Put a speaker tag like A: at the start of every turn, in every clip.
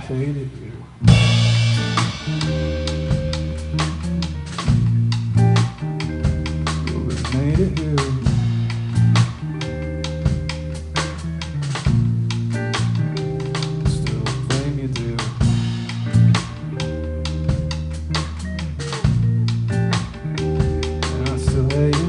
A: hated you. You originated here. Still claim you do. And I still hate you.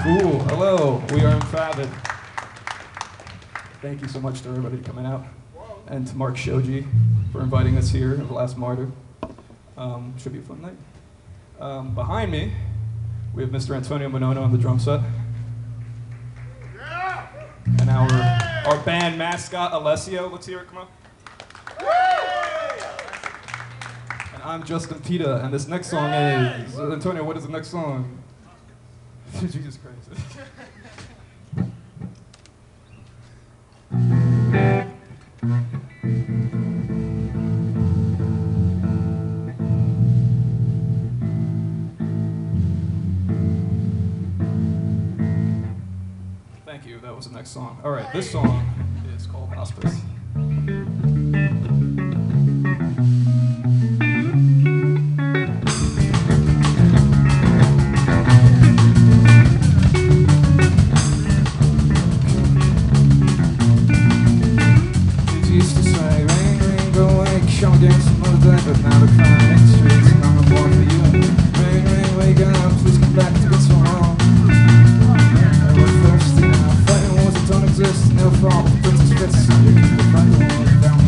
A: Cool. Hello. We are Impavid. Thank you so much to everybody coming out, and to Mark Shoji for inviting us here at Last Martyr. Should be a fun night. Behind me, we have Mr. Antonio Monono on the drum set, and our band mascot Alessio. Let's hear it. Come on. And I'm Justin Pita, and this next song is Antonio. What is the next song? Jesus Christ. Thank you, that was the next song. All right, this song is called Hospice. But now the crying in the streets, and I'm born for you. Rain, rain, wake up, please come back to get so long. I was thirsty now, fighting wars that don't exist, and they'll fall. Princess fits, so you can fight the war down.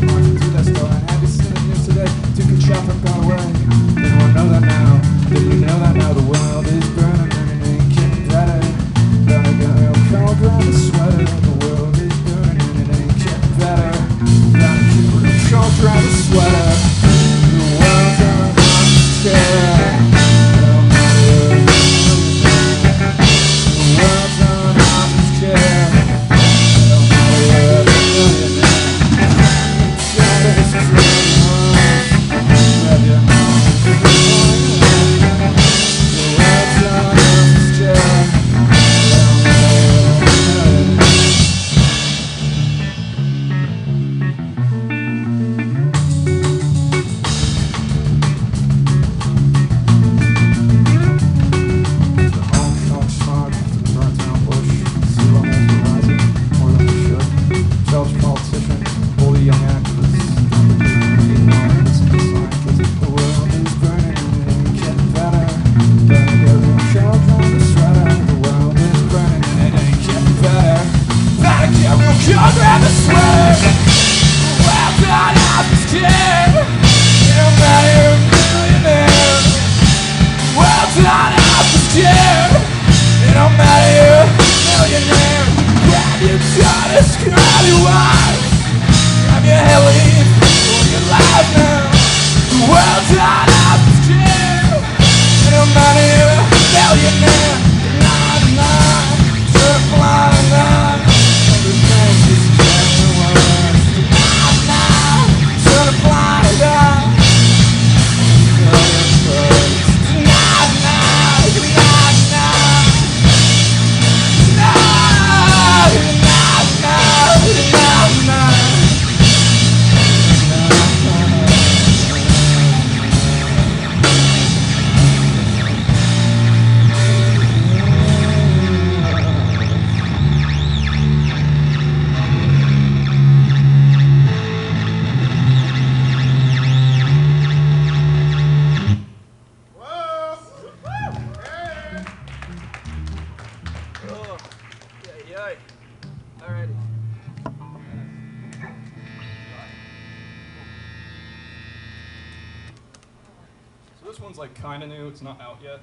A: this one's like kind of new. It's not out yet,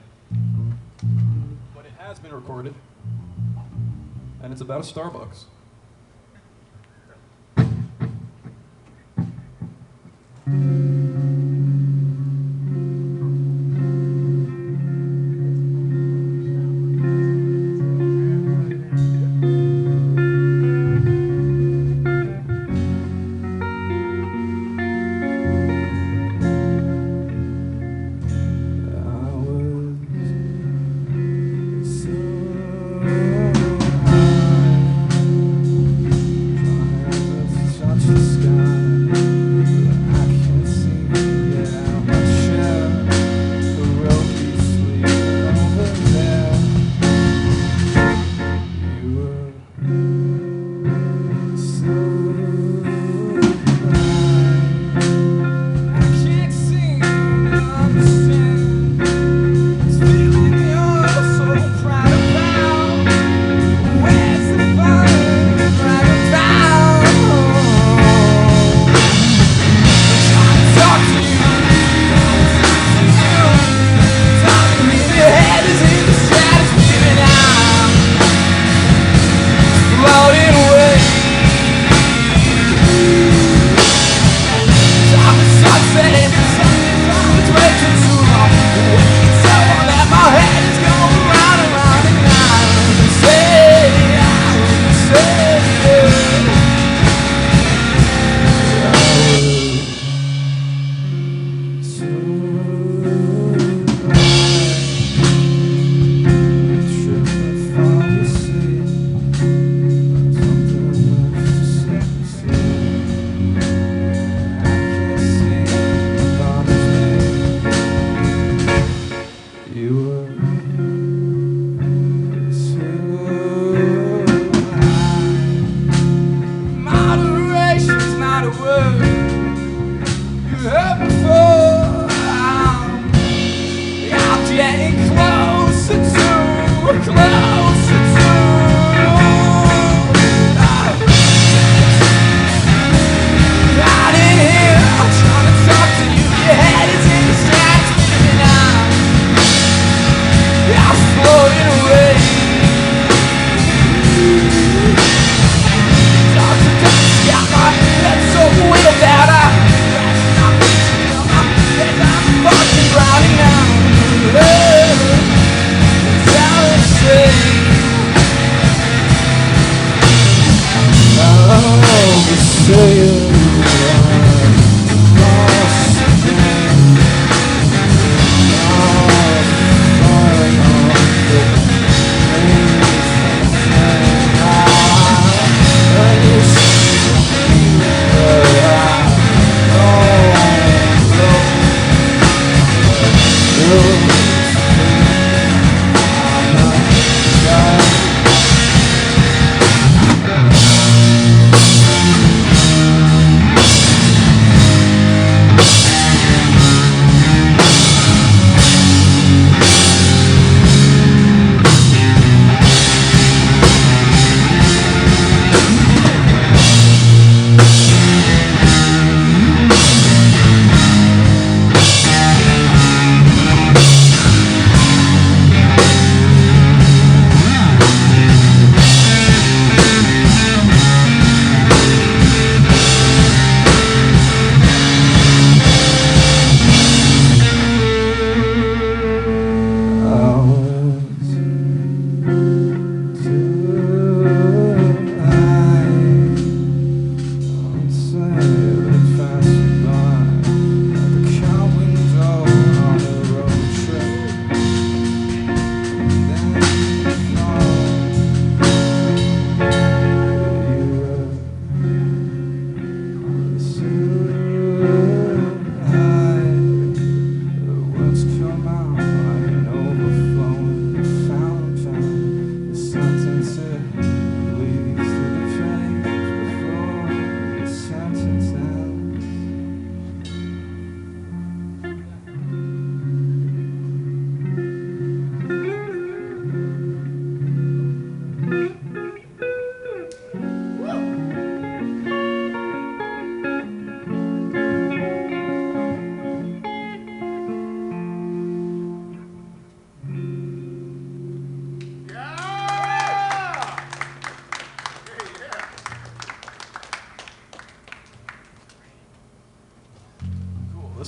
A: but it has been recorded, and it's about a Starbucks.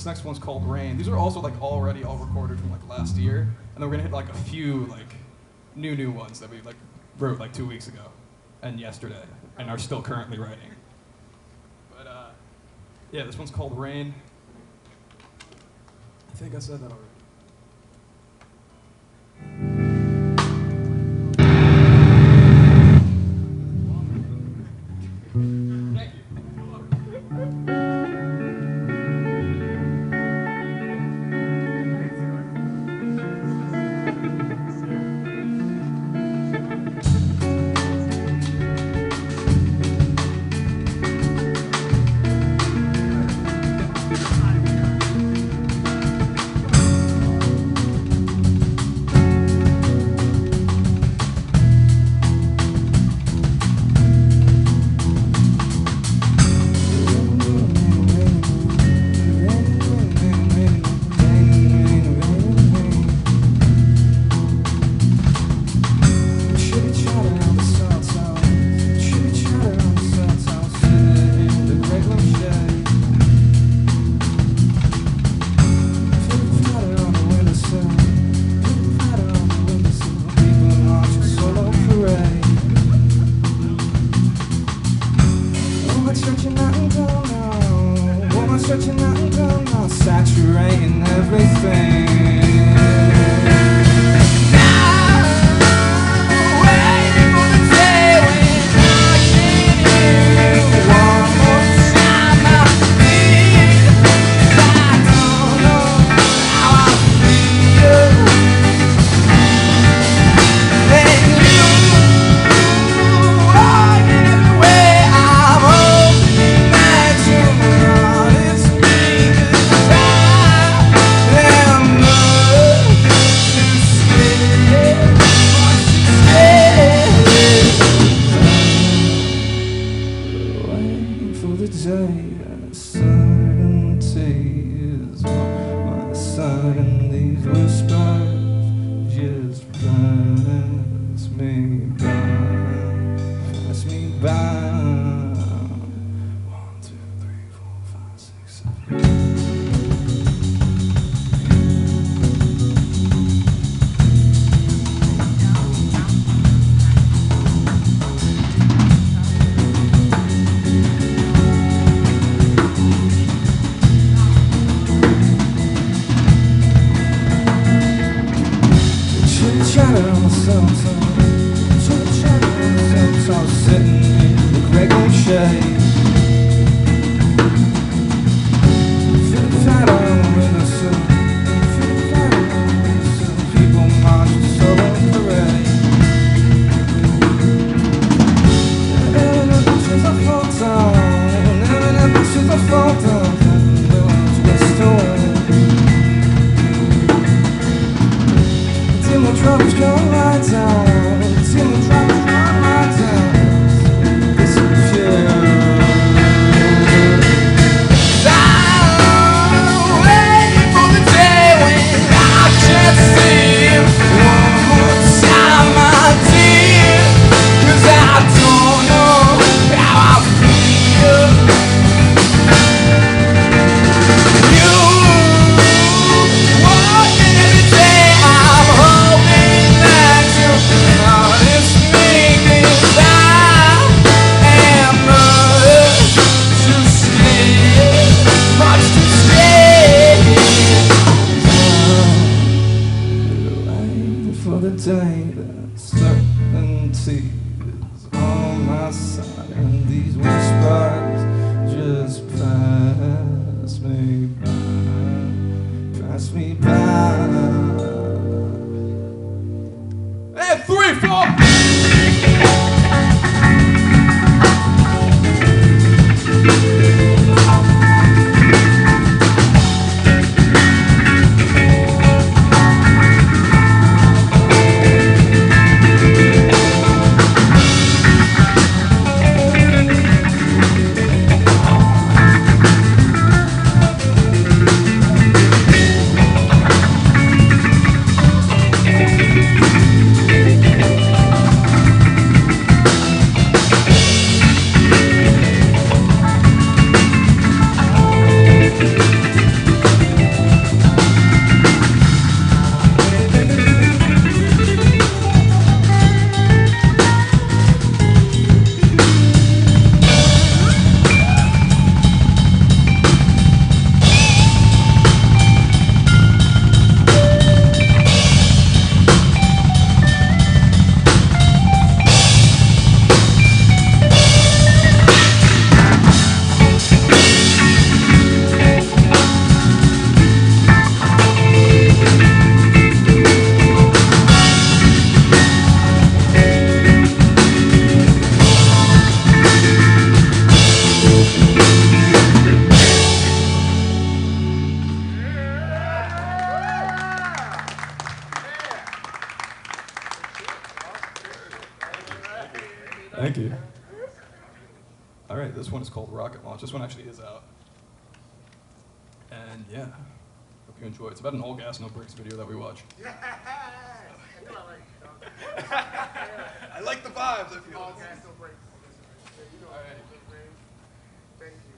A: This next one's called Rain. These are also like already all recorded from like last year, and then we're gonna hit like a few like new ones that we like wrote like 2 weeks ago and yesterday, and are still currently writing. But yeah, this one's called Rain. I think I said that already. Saturating everything. Thank you. All right, this one is called Rocket Launch. This one actually is out. And yeah, hope you enjoy. It's about an all gas, no brakes video that we watch. I like the vibes, I feel. All gas, no brakes. All right. Thank you.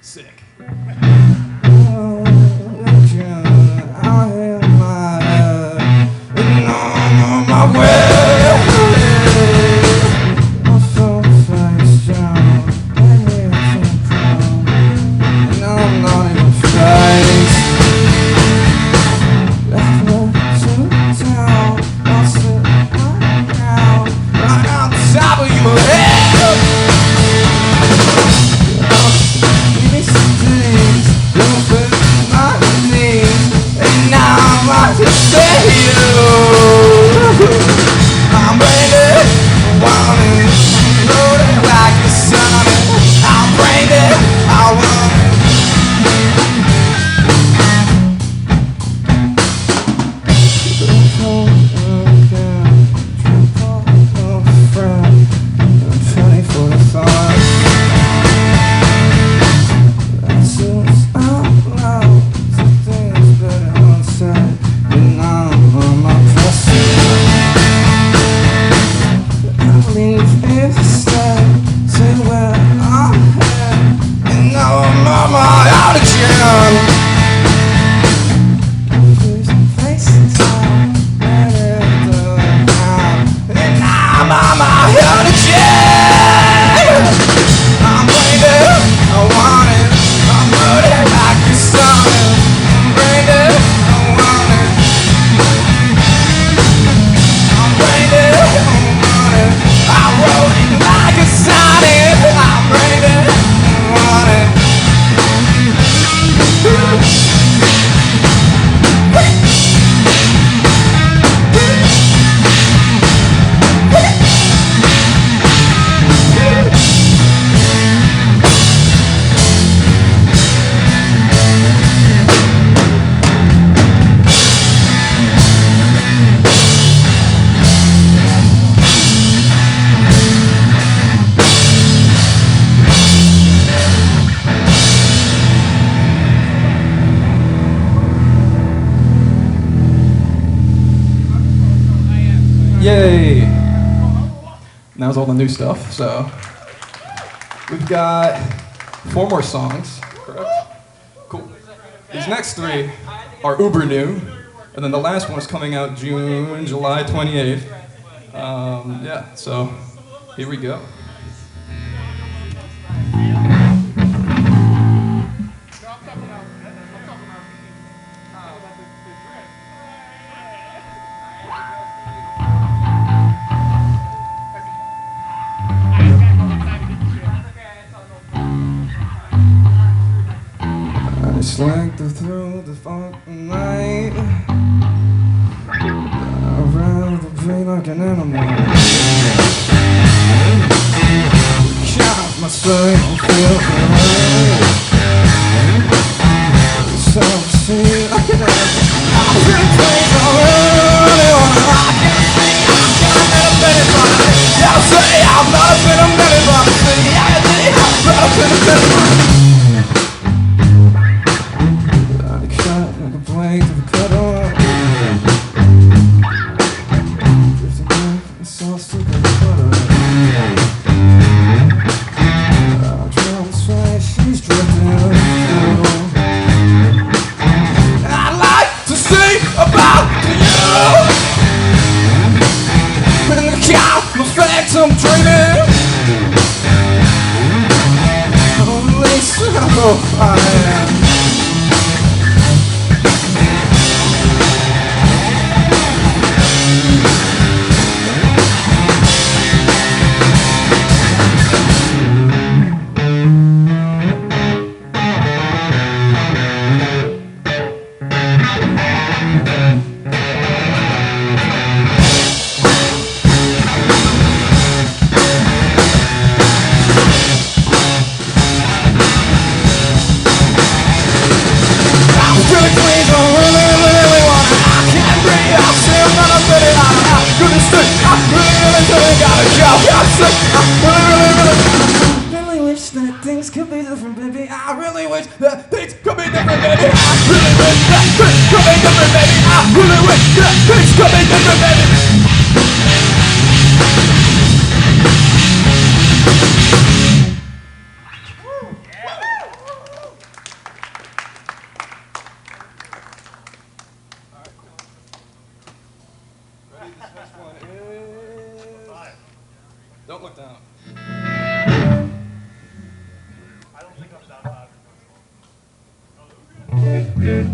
B: Sick.
C: I have my
A: say you. I'm branded, wanted, loaded like a son. I'm branded, I want it. Yay! Now's all the new stuff. So we've got 4 more songs, correct? Cool. These next 3 are uber new, and then the last one is coming out July 28th. Yeah, so here we go. Slacked through the fucking night. I'd rather be like an animal. Count my strength and feel right. Self-esteem like an animal. I'm really crazy, I really wanna rock and sing. I'm not a penny bunny. Y'all say I'm not a penny bunny. Yeah, I'm not a penny bunny. I'm dreaming. At least I know I am. I really wish that things could be different, baby. I really wish that things could be different, baby. I really wish that things could be different, baby. I really wish that things could be different, baby. This next one is... Don't look down. I don't think I'm that loud. Yeah.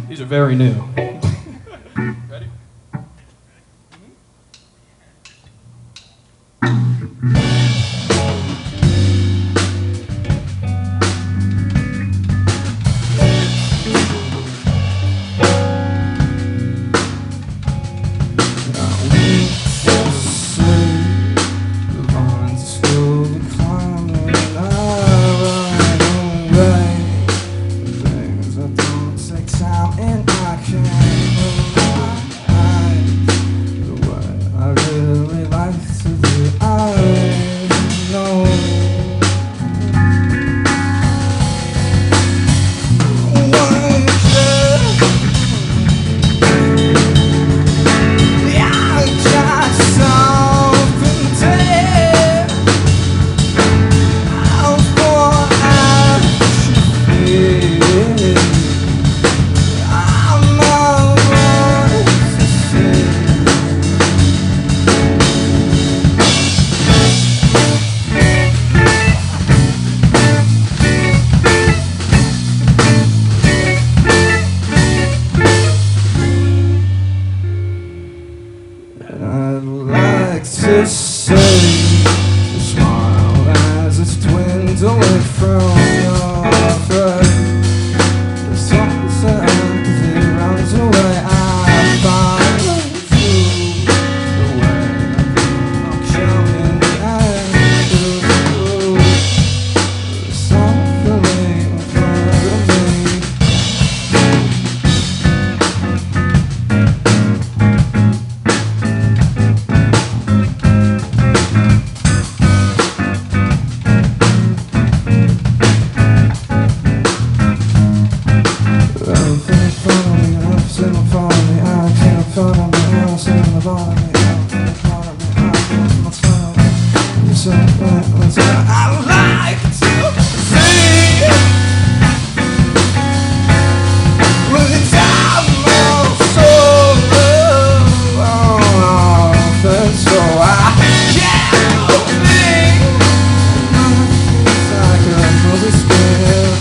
A: These are very new. Ready? To say the smile as it's twinned away from your face. The sunset as it runs away, I find you the way I'm coming after you. Something in front of me. I like to see when the time of sorrow, so I can't believe like a movie screen.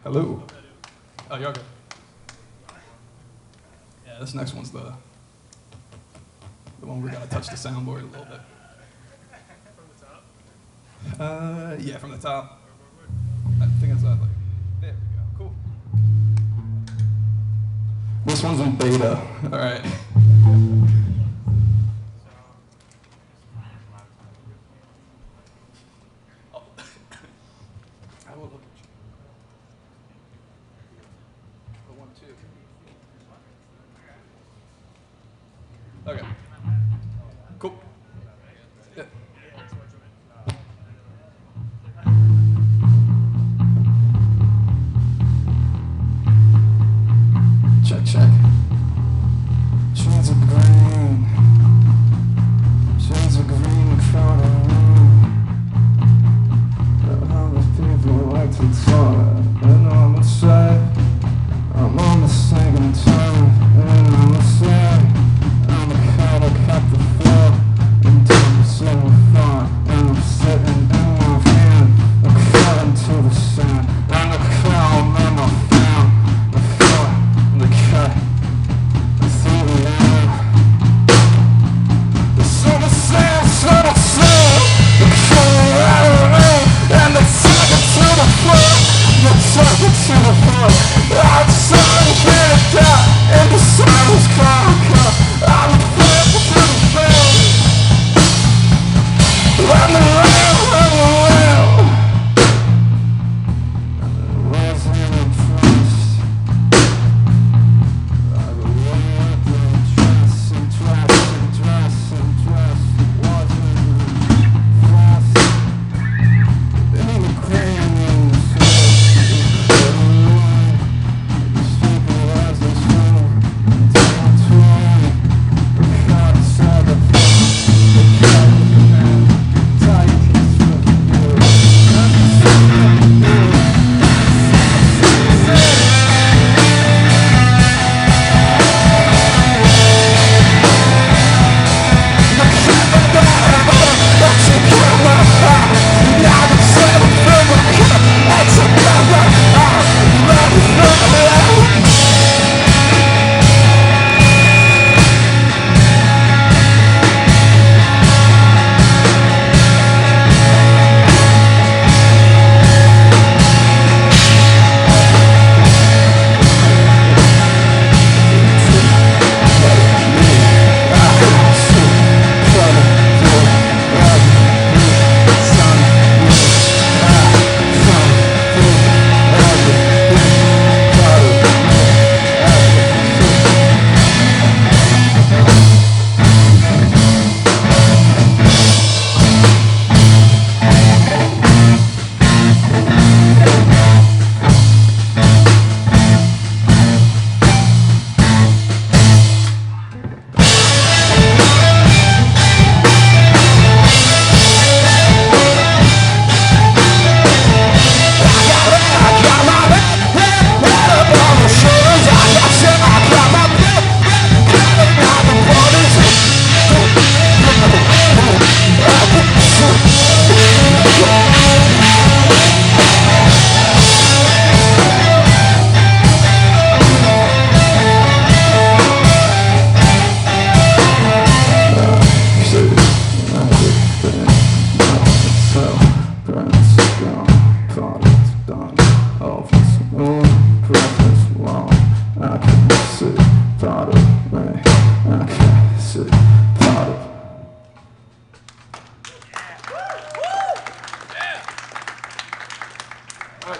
A: Hello. Oh, you're good. Yeah, this next one's the one we gotta touch the soundboard a little bit. From the top? Yeah, from the top. I think it's like, there we go, cool. This one's in beta, all right. I will look at you. The 1, 2. Okay. Cool. Check, check. Shades of green. Shades of green crowd around. How the people like to talk. And I'm inside. I'm on the second time. And I'm inside. I'm a kind of cut the floor. And I'm so far. And I'm sitting in my hand. I'm cutting to the sand. And the clown in my fan. The floor. The cut. Through the air. The summer sand, summer sand. The color out of the rain. And the target to the floor. The target to the floor. I'm trying to get it down. And the silence can't come. I'm a flip to the face. I'm the rail, I'm the rail. And the rails in the trust. I go way up in the dress and dress and dress and dress. Wasn't fast. In the grand in the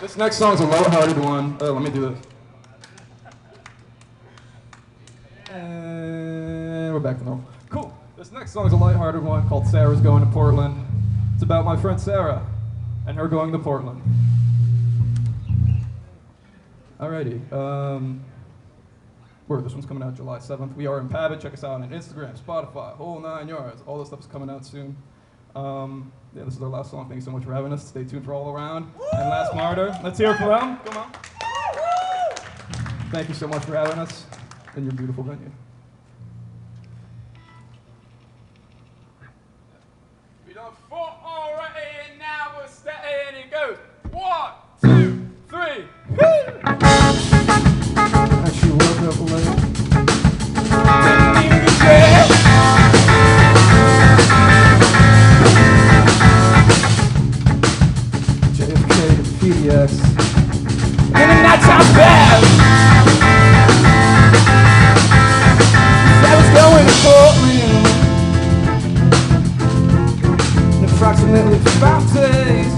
A: This next song's a light-hearted one. Let me do this. And we're back to normal. Cool. This next song's a light-hearted one called Sarah's Going to Portland. It's about my friend Sarah and her going to Portland. Alrighty. This one's coming out July 7th. We are Impavid. Check us out on Instagram, Spotify, whole 9 yards. All this stuff is coming out soon. Yeah, this is our last song. Thank you so much for having us. Stay tuned for All Around and Last Martyr. Let's hear it for them. Come on. Thank you so much for having us in your beautiful venue. We done fought already and now we're staying. It goes 1, 2, 3. And she woke up late. Didn't even care. PDX. And that's how bad I was going to Portland in approximately 5 days.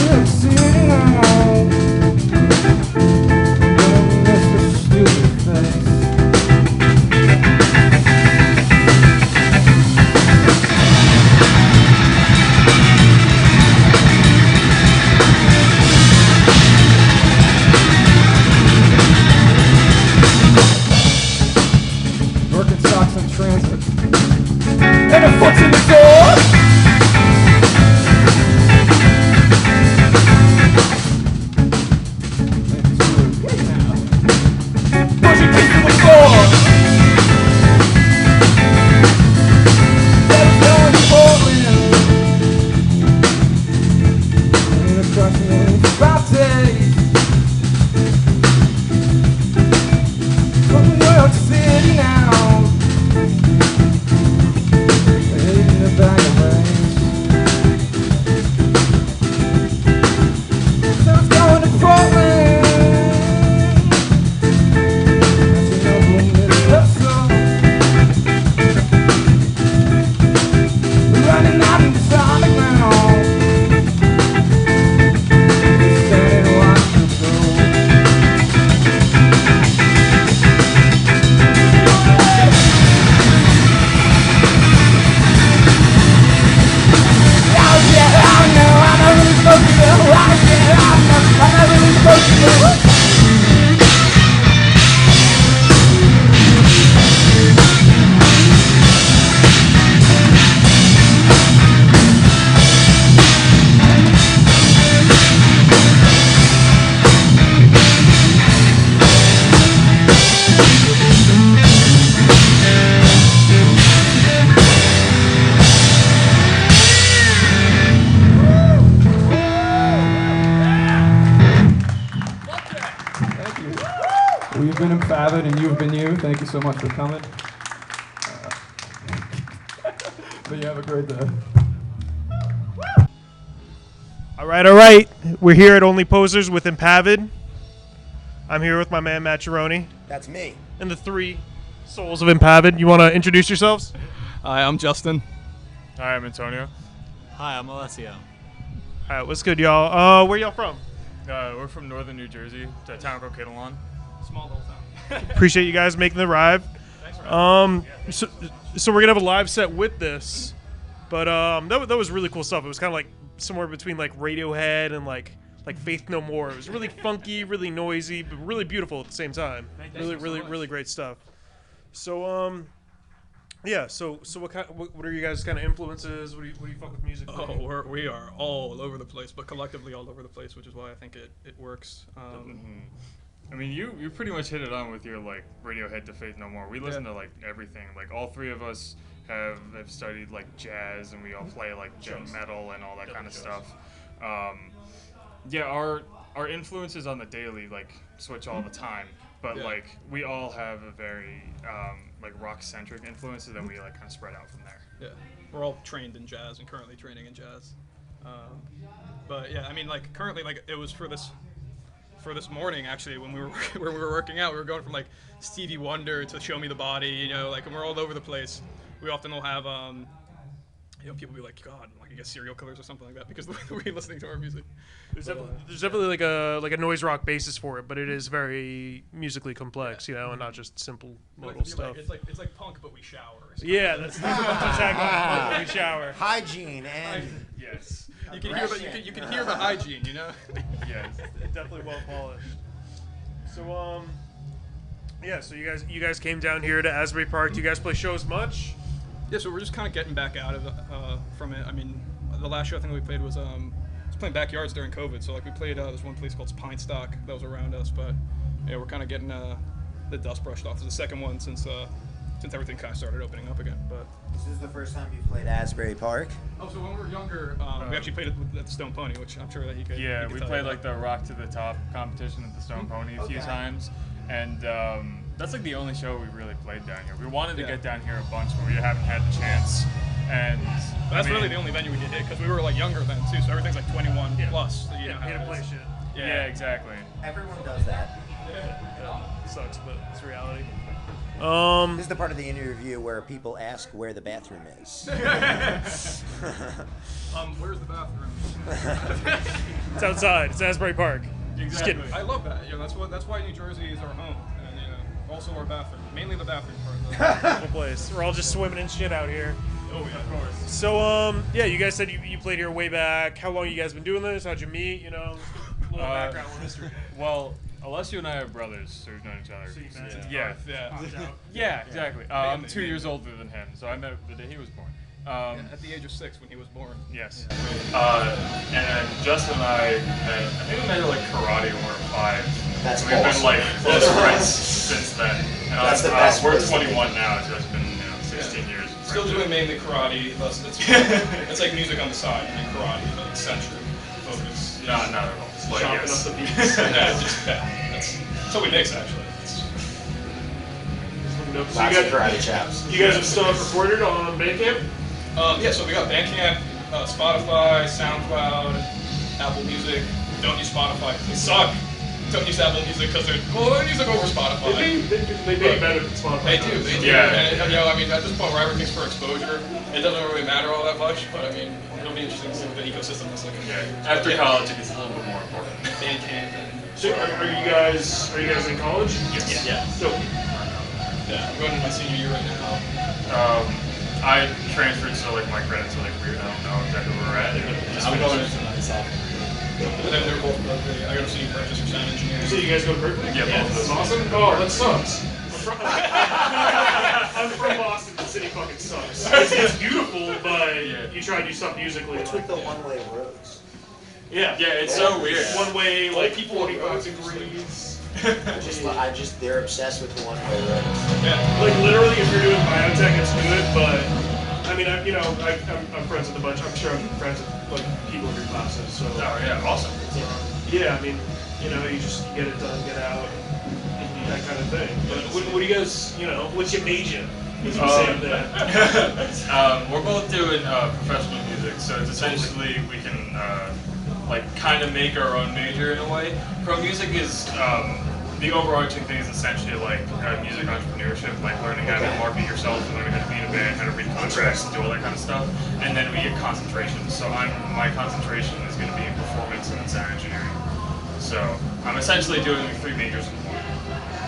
A: I'm sitting home, but I miss the stupid face. transit. And a foot's in the door. Push your kids to the floor. Let it down to Portland. And across the way for 5 days. From New York City now. In the bag of rains. So it's going to Portland. Running out in the sonic now. Standing and watching it go. Oh yeah, I know, I'm not really supposed to go. Oh yeah, I know, I'm not really supposed to go. We've been Impavid and you've been you. Thank you so much for coming. But you have a great day.
B: All right. We're here at Only Posers with Impavid. I'm here with my man Matt Gironi
C: That's me.
B: and the 3 souls of Impavid. You want to introduce yourselves?
A: Hi, I'm Justin.
D: Hi, I'm Antonio.
E: Hi, I'm Alessio.
B: All right, what's good, y'all? Where y'all from?
D: We're from northern New Jersey, a town called Kittleon.
A: Small little town.
B: Appreciate you guys making the ride.
A: Thanks for having me.
B: So we're gonna have a live set with this, but that was really cool stuff. It was kind of like somewhere between like Radiohead and like Faith No More. It was really funky, really noisy, but really beautiful at the same time. Really great stuff. So yeah. So what are you guys kind of influences? What do you fuck with music?
A: We are all over the place, but collectively all over the place, which is why I think it works.
D: I mean, you pretty much hit it on with your like Radiohead to Faith No More. We listen to like everything. Like all 3 of us have studied like jazz, and we all play like gem metal and all that kind of stuff. Yeah, our influences on the daily like switch all the time, but like we all have a very like rock centric influences, and we like kind of spread out from there.
A: Yeah, we're all trained in jazz and currently training in jazz. But yeah, I mean, like currently, like it was for this morning actually when we were working out, we were going from like Stevie Wonder to Show Me the Body, you know, like, and we're all over the place. We often will have you know, people be like, God, like I guess serial killers or something like that because we're listening to our music.
B: There's definitely like a noise rock basis for it, but it is very musically complex, you know, and not just simple modal stuff.
A: It's like punk, but we shower.
B: Yeah, that's exactly what we shower.
C: Hygiene and
D: Yes.
A: You can hear the hygiene, you know.
D: Yes.
B: Definitely well polished. So yeah, so you guys came down here to Asbury Park. Do you guys play shows much?
A: Yeah, so we're just kind of getting back out of from it. I mean, the last show I think we played was playing backyards during COVID. So like we played this one place called Pine Stock that was around us, but yeah, we're kind of getting the dust brushed off. It's the second one since everything kind of started opening up again. But
C: this is the first time you played Asbury Park.
A: oh, so when we were younger, we actually played it at the Stone Pony, which I'm sure that you could.
D: Yeah,
A: you could
D: we
A: tell
D: played
A: you
D: like the Rock to the Top competition at the Stone Pony a few times, and that's like the only show we really played down here. We wanted to get down here a bunch, but we haven't had the chance. And
A: but that's really the only venue we could hit because we were like younger then too, so everything's like 21 plus. So you know how
B: to
A: it
B: play
A: is.
B: shit.
D: yeah, exactly.
C: Everyone does that.
B: Sucks, but it's reality.
C: This is the part of the interview where people ask where the bathroom is.
A: Where's the bathroom?
B: It's outside. It's Asbury Park. Just kidding.
A: I love that. You know, that's why New Jersey is our home, and you know, also our bathroom. Mainly the bathroom part.
B: Beautiful place. We're all just swimming in shit out here.
A: Oh yeah, of course.
B: So yeah, you guys said you played here way back. How long you guys been doing this? How'd you meet? You know, a little background on history.
D: Well, Unless you and I are brothers, so we've known each other.
B: So you met
D: Yeah, exactly. I'm 2 years older than him, so I met him the day he was born.
A: At the age of 6 when he was born.
D: Yes. And then Justin and I think we met at like karate when we were 5.
C: That's
D: We've been
C: awesome.
D: like close friends since then. And
C: That's the best
D: we're
C: place to
D: 21 now, so it's been 16 years.
A: Still doing mainly karate. It's like music on the side, and then karate, like centric focus.
D: Not at all. But
B: chopping
D: yes.
B: up the beats.
A: That's what we mix actually.
B: So
C: Lots of karate chaps.
B: you guys have still recorded on Bandcamp?
A: Yeah, so we got Bandcamp, Spotify, SoundCloud, Apple Music. Don't use Spotify because they suck. Don't use Apple Music because they're music over Spotify.
B: They pay better than Spotify.
A: They do.
D: Yeah.
A: And, you know, I mean, at this point where everything's for exposure, it doesn't really matter all that much. But I mean, it'll be interesting to see what the ecosystem is looking like.
D: Yeah. After college, it gets a little bit more important.
A: Bandcamp and
B: So are you guys in college?
D: Yes.
A: yeah.
B: No.
A: Yeah, I'm going into my senior year right now.
D: I transferred, so like my credits are like weird. I don't know exactly where we're at.
A: I'm going into my sophomore year. And then they're both Berkeley. I got a senior purchase for sound engineering.
B: So you guys go to Berkeley?
D: Yeah, both of
B: That's
D: us.
B: awesome. Oh, that sucks. I'm from Boston. The city fucking sucks. It's beautiful, but you try to do stuff musically.
C: What's with the one-way roads?
B: Yeah.
D: Yeah, it's so weird.
B: One way, like
A: people
B: 45 degrees.
C: They're obsessed with the one-way roads.
A: Yeah.
B: Like literally, if you're doing biotech, it's good. But I mean, I'm friends with a bunch. I'm sure I'm friends with like people in your classes. So
D: Oh yeah, awesome.
B: yeah, I mean, you just get it done, get out, that kind of thing. But what do you guys, what's your major? As you say up there.
D: We're both doing professional music, so it's essentially we can like kind of make our own major in a way. Pro music is the overarching thing is essentially like music entrepreneurship, like learning how to market yourself, learning how to be in a band, how to read contracts, and do all that kind of stuff. And then we get concentration. So my concentration is going to be in performance and sound engineering. So I'm essentially doing 3 majors in one.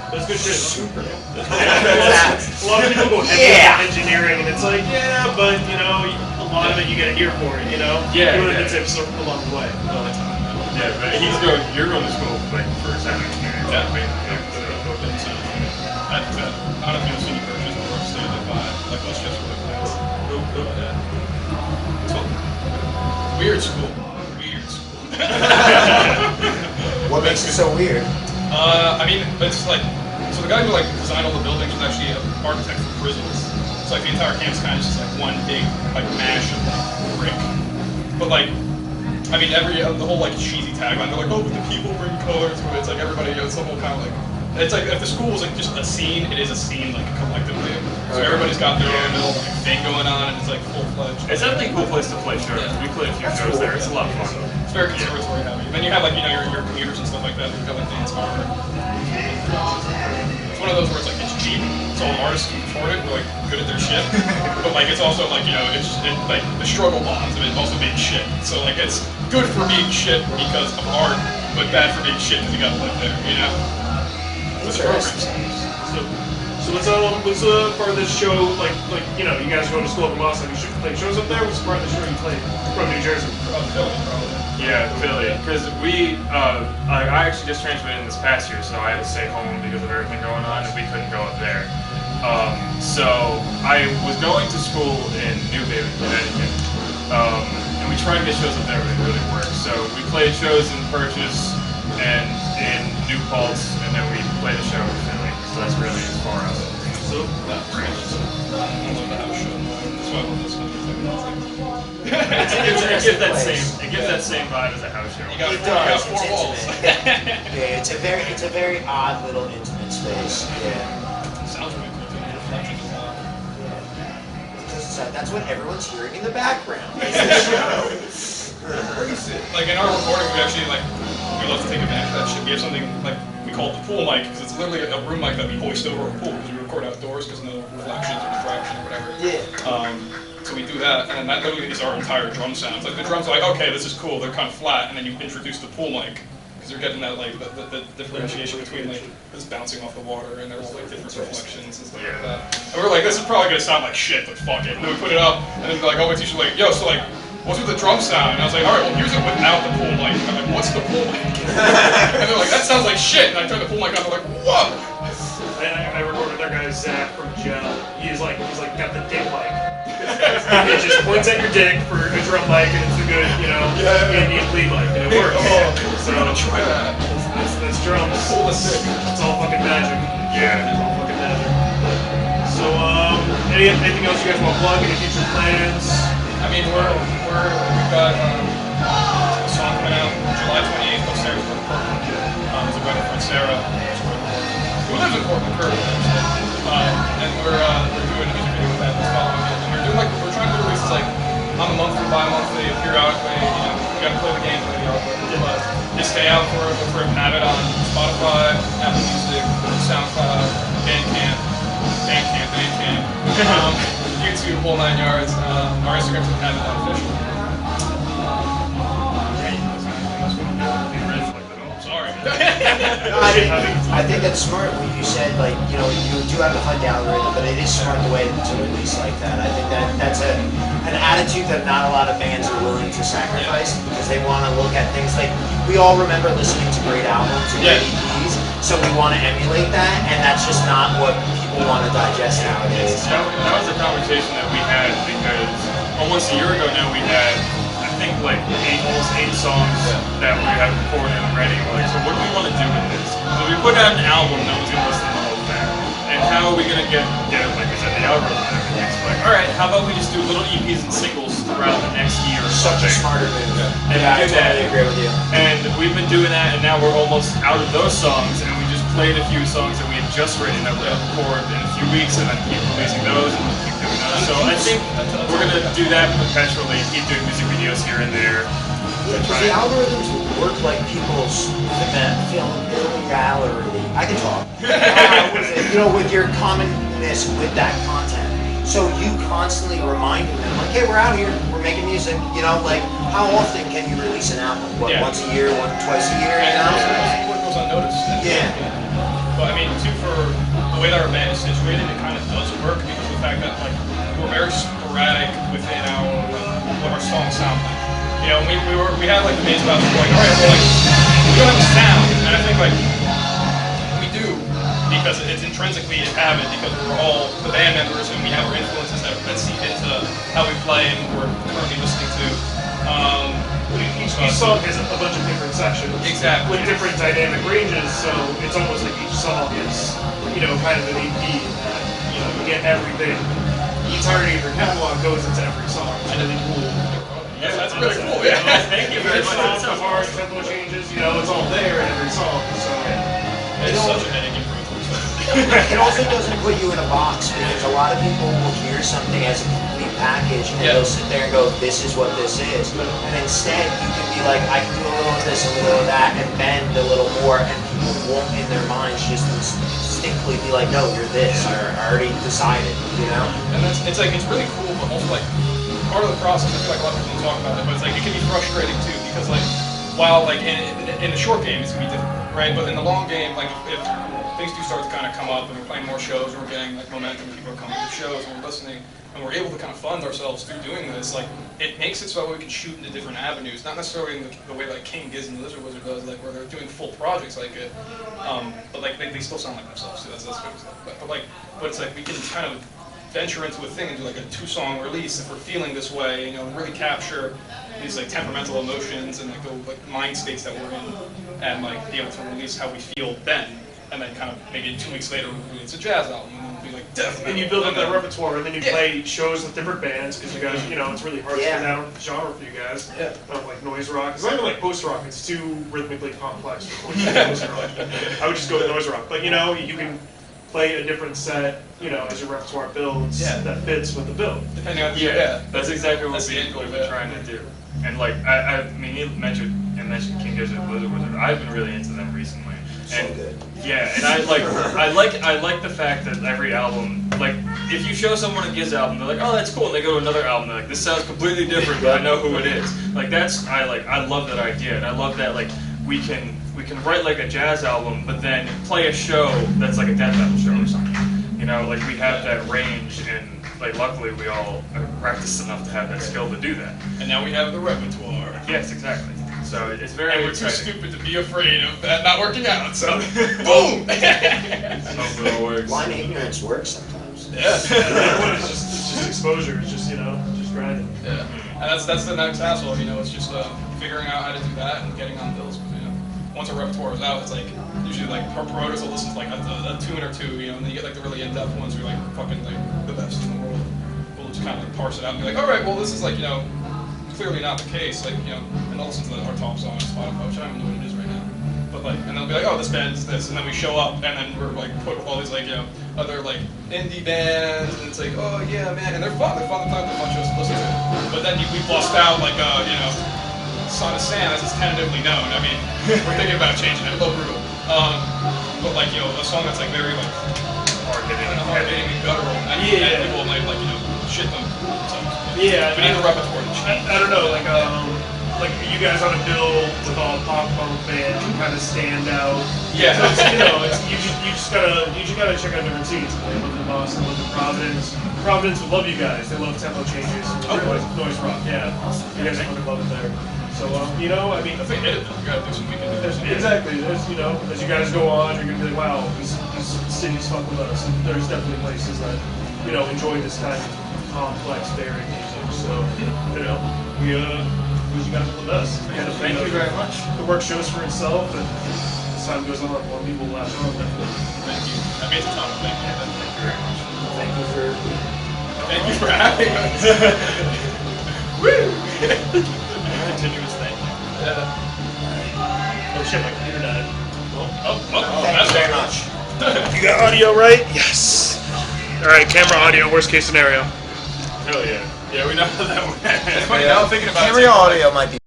B: That's good shit.
C: Super.
B: A lot of people go heavy on engineering, and it's like, yeah, but a lot of it you get a ear for it,
D: Yeah,
B: You learn
D: yeah.
B: the tips along the way.
A: All the time.
D: Yeah, but you're going to school like for sound engineering.
A: Yeah. I don't know if you'll see any purchase or upstairs at like let's just really fast. Weird school.
C: What makes it so weird?
A: I mean, it's like, so the guy who like designed all the buildings was actually an architect for prisons. So like the entire campus kind of just like one big like mash of like brick. But like, I mean, the whole like cheesy tagline, they're like, oh, but the people bring color to it. It's like everybody, it's the whole kind of like, it's like if the school was like just a scene, it is a scene like collectively. So everybody's got their own little like, thing going on, and it's like full fledged.
D: It's definitely a cool place to play shows.
A: Yeah.
D: We played a few shows there. It's a lot of fun.
A: It's very conservatory heavy. Then you have like your commuters and stuff like that. You've got like dance bar. It's one of those where it's like it's cheap, so all artists can afford it. They're like good at their shit, but like it's also like it's like the struggle bonds of it also being shit. So like it's good for being shit because of art, but bad for being shit because you gotta live there. It's a program.
B: So what's part of this show, like you guys go to school up in Boston, you should play shows up there? What's part of the show you play from New Jersey?
A: Philly, probably.
D: Yeah, Philly. Because I actually just transferred in this past year, so I had to stay home because of everything going on, and we couldn't go up there. So I was going to school in New Haven, Connecticut, and we tried to get shows up there, but it really worked. So we played shows in Purchase and in New Paltz, and then we played a show in Philly. So that's really as far as.
A: So that branch. I love the house show. That's why I love this one.
D: It gives that same vibe as a house show.
A: You got
C: It does.
A: 4
C: It's
A: walls.
C: intimate. Yeah, it's a very odd little intimate space. Yeah.
A: Sounds really cool. Too. Reflections a lot.
C: So that's what everyone's hearing in the background. It's the show.
A: Like in our recording, we love to take advantage of that shit. We have something like we call it the pool mic because it's literally a room mic that we hoist over a pool because we record outdoors because no reflections or diffraction or whatever.
C: Yeah.
A: So we do that, and that literally is our entire drum sounds. Like the drums are like, okay, this is cool. They're kind of flat, and then you introduce the pool mic because you're getting that like the differentiation between like this bouncing off the water and they're all like different reflections and stuff like that. And we're like, this is probably gonna sound like shit, but fuck it. And then we put it up, and then they're like, oh, wait, you should like, yo, so like.
E: what's with the drum sound? And I was like, all right, well, here's it without the pull mic. And I'm like, what's the pull mic? And they're like, that sounds like shit. And I turned the pull mic on, they're like, whoa!
B: I recorded with our guy Zach from Gel. He's like got the dick mic. It just points at your dick for a drum mic, and it's a good, Indian lead mic, and it works. So
E: I'm gonna try that.
B: That's drums.
E: Pull the dick.
B: It's all fucking magic.
D: Yeah.
B: It's all fucking magic. So, anything else you guys want to plug? Any future plans?
E: I mean, we've got a song coming out July 28th upstairs with Portland. It's a buddy friend Sarah, who lives in Portland currently, and we're doing a music video with that that's following it. And we're trying to do releases like on the monthly, bi-monthly, periodically. You gotta play the game periodically. But they stay out for Impavid on Spotify, Apple Music, SoundCloud, Bandcamp, YouTube, whole 9 yards. Our Instagram's Impavid official. Sorry.
C: I think that's smart when you said, like, you do have the HUD algorithm, but it is smart the way to release like that. I think that's an attitude that not a lot of bands are willing to sacrifice because they want to look at things like, we all remember listening to great albums and great EPs, so we want to emulate that, and that's just not what people want to digest nowadays.
D: That was a conversation that we had because almost a year ago now we had, I think, like almost 8 songs that we had recorded and ready. We're like, so what do we want to do with this? So we put out an album, no one's going to listen to the whole thing. And how are we going to get like I said, the algorithm and everything? So like, all right, how about we just do little EPs and singles throughout the next year or
C: Such a
D: something?
C: smarter move.
D: And
C: I
D: do that.
C: totally agree with you.
D: And we've been doing that, and now we're almost out of those songs, and we just played a few songs that we had just written that we're going to record in a few weeks, and then keep releasing those, and keep doing those. So I think we're going to do that perpetually, keep doing music videos here and there.
C: Because the algorithms will work like people's familiarity. I can talk. With your commonness with that content. So you constantly reminding them, like, hey, we're out here, we're making music. Like, how often can you release an album? Once a year, twice a year?
E: What goes unnoticed. But I mean, too, for the way that our band is situated, it kind of does work because of the fact that, like, we're very sporadic within what our songs sound like. We had like the main spots going, all right, well, like, we don't have a sound, and I think like we do because it's intrinsically Impavid because we're all the band members and we have our influences that seep into how we play and what we're currently listening to.
B: Each song has a bunch of different sections,
E: exactly,
B: with different dynamic ranges. So it's almost like each song is, kind of an EP. That, you get everything. The entirety of your catalog goes into every song.
E: And then cool. Yeah, that's really cool.
B: Yeah, thank you very much. So far, tempo changes, it's all there in every song. So
E: it's such a headache improvement.
C: It also doesn't put you in a box because a lot of people will hear something as a complete package and they'll sit there and go, this is what this is. And instead, you can be like, I can do a little of this, a little of that, and bend a little more, and people won't in their minds just instinctively be like, no, you're this. I already decided,
E: And it's really cool, but also like, part of the process, I feel like a lot of people don't talk about it, but it's like it can be frustrating too because like while like in the short game it's gonna be different, right? But in the long game, like if things do start to kind of come up and we're playing more shows and we're getting like momentum, people are coming to shows and we're listening and we're able to kind of fund ourselves through doing this, like it makes it so we can shoot into different avenues, not necessarily in the way like King Giz and Lizard Wizard does, like where they're doing full projects like it, but like they still sound like themselves too. That's good stuff. But it's like we can kind of venture into a thing and do like a 2-song release if we're feeling this way, and really capture these like temperamental emotions and like the mind states that we're in, and like be able to release how we feel then, and then kind of maybe 2 weeks later we'll release a jazz album and we'll be like death metal.
B: And you build up that repertoire, and then you play shows with different bands because you guys, it's really hard to get out of genre for you guys. Of like noise rock. It's not even like post rock. It's too rhythmically complex for post rock. I would just go with noise rock, but you can play a different set, as your repertoire builds that fits with the build.
E: Depending on
D: that's exactly what we've been trying to do. And like I mean, you mentioned King Gizzard and Blizzard Wizard. I've been really into them recently. And
C: good.
D: Yeah, and I like the fact that every album, like if you show someone a Giz album, they're like, oh, that's cool, and they go to another album, they're like, this sounds completely different, but I know who it is. Like I love that idea, and I love that like we can write like a jazz album, but then play a show that's like a death metal show or something. Like we have that range, and like luckily we all are practiced enough to have that skill to do that.
E: And now we have the repertoire.
D: Yes, exactly. So it's very
E: And we're too
D: exciting.
E: stupid to be afraid of that not working out. So, boom!
D: Hopefully it all works.
C: Blind ignorance works sometimes.
E: Yeah.
F: It's just exposure. It's just just grinding.
E: Yeah, and that's the next hassle. It's just figuring out how to do that and getting on bills. Once a repertoire is out, it's like usually like promoters will listen to like a tune or two, and then you get like the really in-depth ones who are like fucking like the best in the world. We'll just kind of like parse it out and be like, all right, well this is like clearly not the case, like and I'll listen to our top song on Spotify, which I don't even know what it is right now. But like, and they'll be like, oh, this band is this, and then we show up, and then we're like put with all these like other like indie bands, and it's like, oh yeah, man, and they're fun, they're fun shows to listen to. But then we bust out like Son of Sam, as it's tentatively known. I mean, we're thinking about changing it, a little brutal. But like a song that's like very like hard-hitting and guttural, and people might like shit them.
F: Yeah,
E: we need the repertoire to change.
F: I don't know, like you guys on a bill with all pop punk bands, you kind of stand out.
E: Yeah.
F: So it's, you just gotta check out different scenes. They live in Boston, live in Providence. Providence would love you guys. They love tempo changes, noise rock. Yeah, you guys fucking love it there. So I mean,
E: I think edit them. We gotta do some weekend edition.
F: exactly. There's as you guys go on, you're gonna be like, wow, these cities fuck with us. And there's definitely places that enjoy this kind of complex, varied music. So you gotta put us.
E: Thank you very much.
F: The work shows for itself, and as time goes on, more people will latch on.
E: Thank you. That means a ton. Thank you. Thank you very much.
C: Thank you for
E: having us. Woo! Continuous thank you.
F: Oh shit, my computer died.
C: Thank you very much.
F: You got audio right? Yes. All right, camera audio. Worst case scenario.
D: Hell yeah. Yeah, we know how that went.
E: It's funny now I'm thinking about
C: Camera audio might be